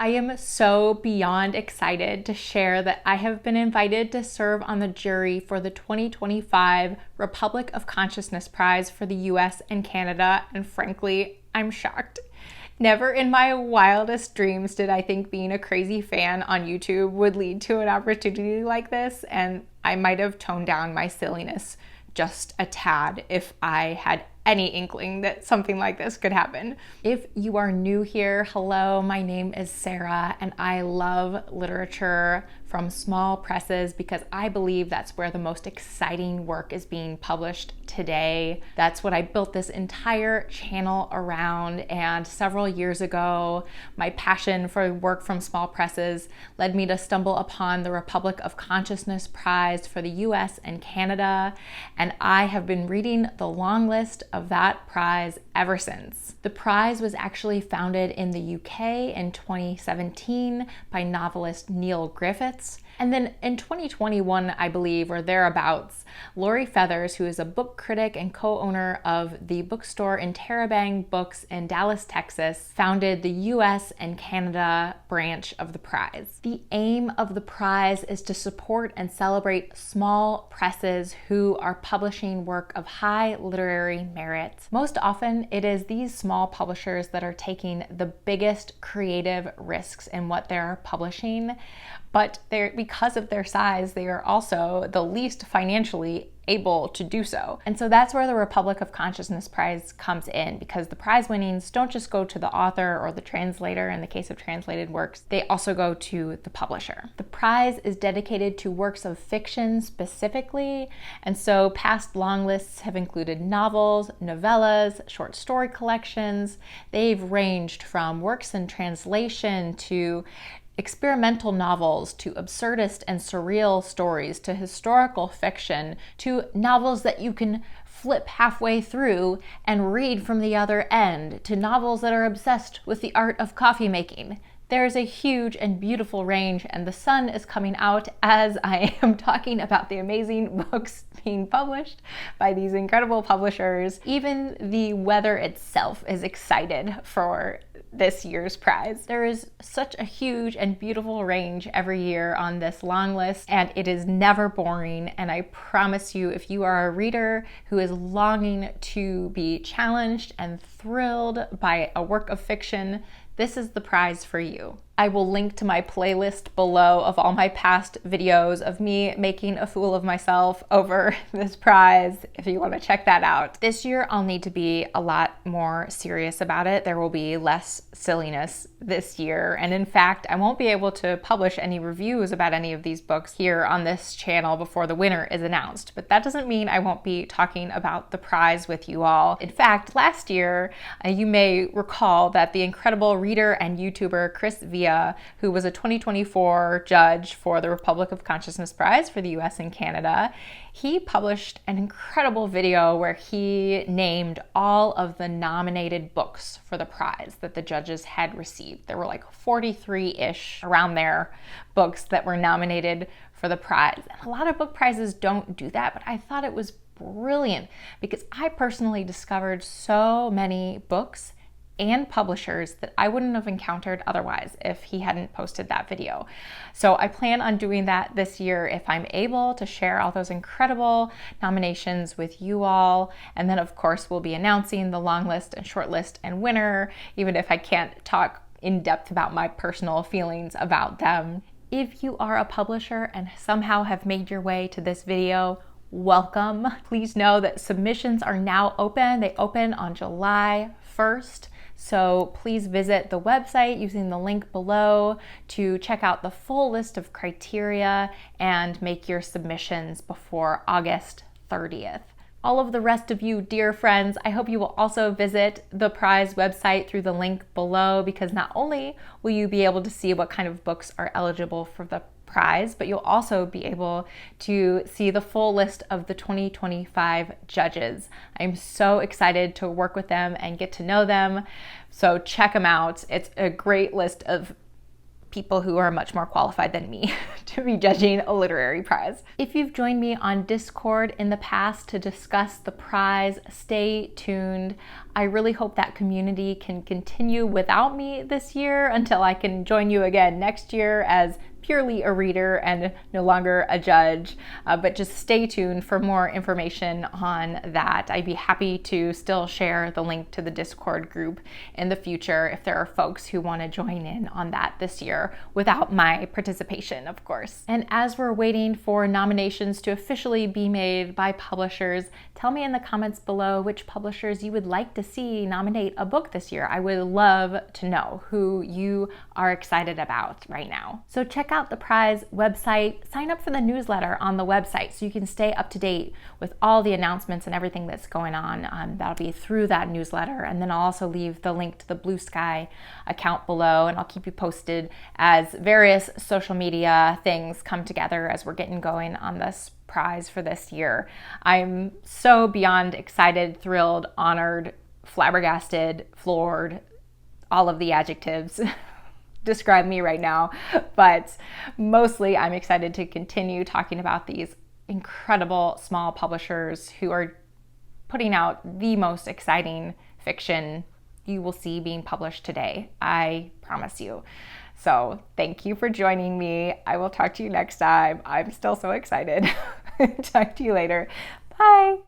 I am so beyond excited to share that I have been invited to serve on the jury for the 2025 Republic of Consciousness Prize for the US and Canada, and frankly, I'm shocked. Never in my wildest dreams did I think being a crazy fan on YouTube would lead to an opportunity like this, and I might have toned down my silliness just a tad if I had any inkling that something like this could happen. If you are new here, hello, my name is Sarah, and I love literature from small presses because I believe that's where the most exciting work is being published today. That's what I built this entire channel around, and several years ago, my passion for work from small presses led me to stumble upon the Republic of Consciousness Prize for the US and Canada, and I have been reading the long list of that prize ever since. The prize was actually founded in the UK in 2017 by novelist Neil Griffiths. And then in 2021, I believe, or thereabouts, Laurie Feathers, who is a book critic and co-owner of the bookstore Interrobang Books in Dallas, Texas, founded the US and Canada branch of the prize. The aim of the prize is to support and celebrate small presses who are publishing work of high literary merit. Most often, it is these small publishers that are taking the biggest creative risks in what they're publishing, but because of their size, they are also the least financially able to do so. And so that's where the Republic of Consciousness Prize comes in, because the prize winnings don't just go to the author or the translator in the case of translated works, they also go to the publisher. The prize is dedicated to works of fiction specifically, and so past long lists have included novels, novellas, short story collections. They've ranged from works in translation to experimental novels, to absurdist and surreal stories, to historical fiction, to novels that you can flip halfway through and read from the other end, to novels that are obsessed with the art of coffee making. There's a huge and beautiful range, and the sun is coming out as I am talking about the amazing books being published by these incredible publishers. Even the weather itself is excited for this year's prize. There is such a huge and beautiful range every year on this long list, and it is never boring. And I promise you, if you are a reader who is longing to be challenged and thrilled by a work of fiction, this is the prize for you. I will link to my playlist below of all my past videos of me making a fool of myself over this prize if you want to check that out. This year I'll need to be a lot more serious about it. There will be less silliness this year, and in fact I won't be able to publish any reviews about any of these books here on this channel before the winner is announced, but that doesn't mean I won't be talking about the prize with you all. In fact, last year you may recall that the incredible reader and YouTuber Chris Villa, who was a 2024 judge for the Republic of Consciousness Prize for the US and Canada, he published an incredible video where he named all of the nominated books for the prize that the judges had received. There were like 43-ish, around there, books that were nominated for the prize. And a lot of book prizes don't do that, but I thought it was brilliant because I personally discovered so many books and publishers that I wouldn't have encountered otherwise if he hadn't posted that video. So I plan on doing that this year if I'm able to share all those incredible nominations with you all. And then of course we'll be announcing the long list and short list and winner, even if I can't talk in depth about my personal feelings about them. If you are a publisher and somehow have made your way to this video, welcome. Please know that submissions are now open. They open on July 1st. So please visit the website using the link below to check out the full list of criteria and make your submissions before August 30th. All of the rest of you, dear friends, I hope you will also visit the prize website through the link below, because not only will you be able to see what kind of books are eligible for the prize, but you'll also be able to see the full list of the 2025 judges. I'm so excited to work with them and get to know them. So check them out. It's a great list of people who are much more qualified than me to be judging a literary prize. If you've joined me on Discord in the past to discuss the prize, stay tuned. I really hope that community can continue without me this year until I can join you again next year as purely a reader and no longer a judge, but just stay tuned for more information on that. I'd be happy to still share the link to the Discord group in the future if there are folks who want to join in on that this year without my participation, of course. And as we're waiting for nominations to officially be made by publishers, tell me in the comments below which publishers you would like to see nominate a book this year. I would love to know who you are excited about right now. So check out the prize website, sign up for the newsletter on the website so you can stay up to date with all the announcements and everything that's going on. That'll be through that newsletter. And then I'll also leave the link to the Blue Sky account below, and I'll keep you posted as various social media things come together as we're getting going on this prize for this year. I'm so beyond excited, thrilled, honored, flabbergasted, floored, all of the adjectives describe me right now, but mostly I'm excited to continue talking about these incredible small publishers who are putting out the most exciting fiction you will see being published today. I promise you. So thank you for joining me. I will talk to you next time. I'm still so excited. Talk to you later. Bye.